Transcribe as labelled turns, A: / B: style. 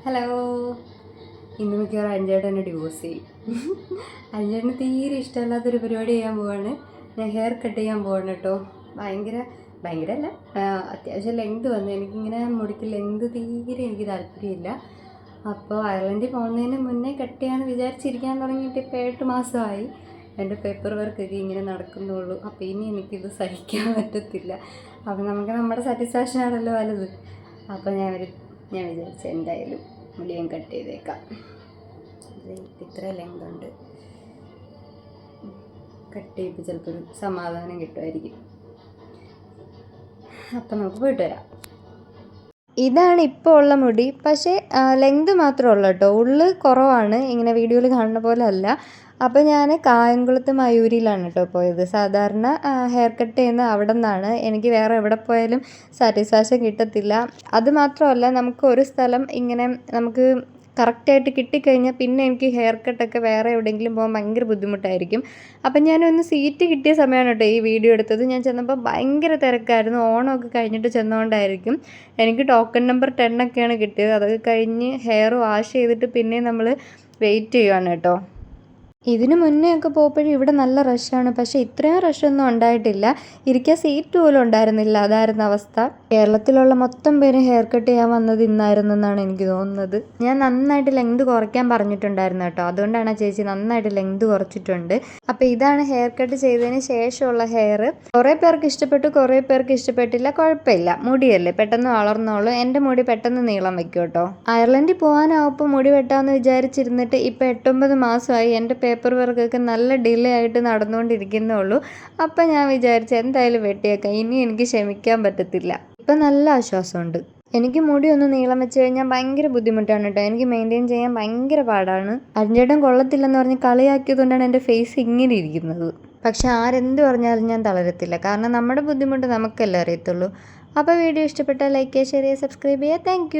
A: Hello. ഇന്ന് മിക്കവാറും അഞ്ചേട്ടൻ എന്നെ ഡിവോഴ്സ് ചെയ്യും. അഞ്ചേട്ടന് തീരെ ഇഷ്ടമല്ലാത്തൊരു പരിപാടി ചെയ്യാൻ പോവാണ്. ഞാൻ ഹെയർ കട്ട് ചെയ്യാൻ പോവാണ് കേട്ടോ. ഭയങ്കര അല്ല, അത്യാവശ്യം ലെങ്ത് വന്നു. എനിക്കിങ്ങനെ മുടിക്ക് ലെങ്ത് തീരെ എനിക്ക് താല്പര്യമില്ല. അപ്പോൾ അയർലൻഡിൽ പോകുന്നതിന് മുന്നേ കട്ട് ചെയ്യാമെന്ന് വിചാരിച്ചിരിക്കാൻ തുടങ്ങിയിട്ട് ഇപ്പോൾ 8 മാസമായി. എൻ്റെ പേപ്പർ വർക്കൊക്കെ ഇങ്ങനെ നടക്കുന്നുള്ളൂ. അപ്പോൾ ഇനി എനിക്കിത് സഹിക്കാൻ പറ്റത്തില്ല. അപ്പോൾ നമുക്ക് നമ്മുടെ സാറ്റിസ്ഫാക്ഷനാണല്ലോ വലുത്. അപ്പോൾ ഞാൻ വിചാരിച്ചു എന്തായാലും മുടിയും കട്ട് ചെയ്തേക്കാം. ഇത്ര ലെങ്ത് ഉണ്ട്. കട്ട് ചെയ്യിപ്പോൾ ചിലപ്പോൾ ഒരു സമാധാനം കിട്ടുമായിരിക്കും. അപ്പം നമുക്ക് പോയിട്ട് വരാം. ഇതാണ് ഇപ്പോൾ ഉള്ള മുടി. പക്ഷേ ലെങ്ത് മാത്രമേ ഉള്ളൂ കേട്ടോ. ഉള്ള് കുറവാണ്, ഇങ്ങനെ വീഡിയോയിൽ കാണുന്ന പോലെ അല്ല. അപ്പോൾ ഞാൻ കായംകുളത്ത് മയൂരിയിലാണ് കേട്ടോ പോയത്. സാധാരണ ഹെയർ കട്ട് ചെയ്യുന്ന അവിടെ നിന്നാണ്. എനിക്ക് വേറെ എവിടെ പോയാലും സാറ്റിസ്ഫാക്ഷൻ കിട്ടത്തില്ല. അതുമാത്രമല്ല, നമുക്ക് ഒരു സ്ഥലം ഇങ്ങനെ നമുക്ക് കറക്റ്റായിട്ട് കിട്ടിക്കഴിഞ്ഞാൽ പിന്നെ എനിക്ക് ഹെയർ കട്ടൊക്കെ വേറെ എവിടെയെങ്കിലും പോകാൻ ഭയങ്കര ബുദ്ധിമുട്ടായിരിക്കും. അപ്പം ഞാനൊന്ന് സീറ്റ് കിട്ടിയ സമയമാണ് കേട്ടോ ഈ വീഡിയോ എടുത്തത്. ഞാൻ ചെന്നപ്പോൾ ഭയങ്കര തിരക്കായിരുന്നു. ഓണമൊക്കെ കഴിഞ്ഞിട്ട് ചെന്നുകൊണ്ടായിരിക്കും. എനിക്ക് ടോക്കൺ നമ്പർ 10 ഒക്കെയാണ് കിട്ടിയത്. അതൊക്കെ കഴിഞ്ഞ് ഹെയർ വാഷ് ചെയ്തിട്ട് പിന്നെ നമ്മൾ വെയിറ്റ് ചെയ്യുവാണ് കേട്ടോ. ഇതിന് മുന്നേ ഒക്കെ പോയപ്പോഴും ഇവിടെ നല്ല റഷാണ്. പക്ഷേ ഇത്രയും റഷൊന്നും ഉണ്ടായിട്ടില്ല. ഇരിക്കാൻ സീറ്റ് പോലും ഉണ്ടായിരുന്നില്ല. അതായിരുന്നു അവസ്ഥ. കേരളത്തിലുള്ള മൊത്തം പേരും ഹെയർ കട്ട് ചെയ്യാൻ വന്നത് ഇന്നായിരുന്നു എന്നാണ് എനിക്ക് തോന്നുന്നത്. ഞാൻ നന്നായിട്ട് ലെങ്ത് കുറയ്ക്കാൻ പറഞ്ഞിട്ടുണ്ടായിരുന്നു കേട്ടോ. അതുകൊണ്ടാണ് ചേച്ചി നന്നായിട്ട് ലെങ്ത് കുറച്ചിട്ടുണ്ട്. അപ്പോൾ ഇതാണ് ഹെയർ കട്ട് ചെയ്തതിന് ശേഷമുള്ള ഹെയർ. കുറേ പേർക്ക് ഇഷ്ടപ്പെട്ടു, കുറേ പേർക്ക് ഇഷ്ടപ്പെട്ടില്ല. കുഴപ്പമില്ല, മുടിയല്ലേ, പെട്ടെന്ന് വളർന്നോളൂ. എൻ്റെ മുടി പെട്ടെന്ന് നീളം വയ്ക്കും കേട്ടോ. അയർലൻഡിൽ പോകാനാവുമ്പോൾ മുടി വെട്ടാമെന്ന് വിചാരിച്ചിരുന്നിട്ട് ഇപ്പോൾ 8-9 മാസമായി. എൻ്റെ പേപ്പർ വർക്കൊക്കെ നല്ല ഡിലേ ആയിട്ട് നടന്നുകൊണ്ടിരിക്കുന്നേ ഉള്ളൂ. അപ്പം ഞാൻ വിചാരിച്ചു എന്തായാലും വെട്ടിയേക്കാം. ഇനി എനിക്ക് ക്ഷമിക്കാൻ പറ്റത്തില്ല. ഇപ്പം നല്ല ആശ്വാസമുണ്ട്. എനിക്ക് മുടി ഒന്ന് നീളം വെച്ച് കഴിഞ്ഞാൽ ഭയങ്കര ബുദ്ധിമുട്ടാണ് കേട്ടോ. എനിക്ക് മെയിൻറ്റെയിൻ ചെയ്യാൻ ഭയങ്കര പാടാണ്. അരിഞ്ചേട്ടൻ കൊള്ളത്തില്ലെന്ന് പറഞ്ഞ് കളിയാക്കിയതുകൊണ്ടാണ് എൻ്റെ ഫേസ് ഇങ്ങനെ ഇരിക്കുന്നത്. പക്ഷെ ആരെന്ത് പറഞ്ഞാലും ഞാൻ തളരത്തില്ല. കാരണം നമ്മുടെ ബുദ്ധിമുട്ട് നമുക്കല്ലേ അറിയത്തുള്ളൂ. അപ്പോൾ വീഡിയോ ഇഷ്ടപ്പെട്ടാൽ ലൈക്ക് ചെയ്യുക, ഷെയർ ചെയ്യുക, സബ്സ്ക്രൈബ് ചെയ്യുക. താങ്ക്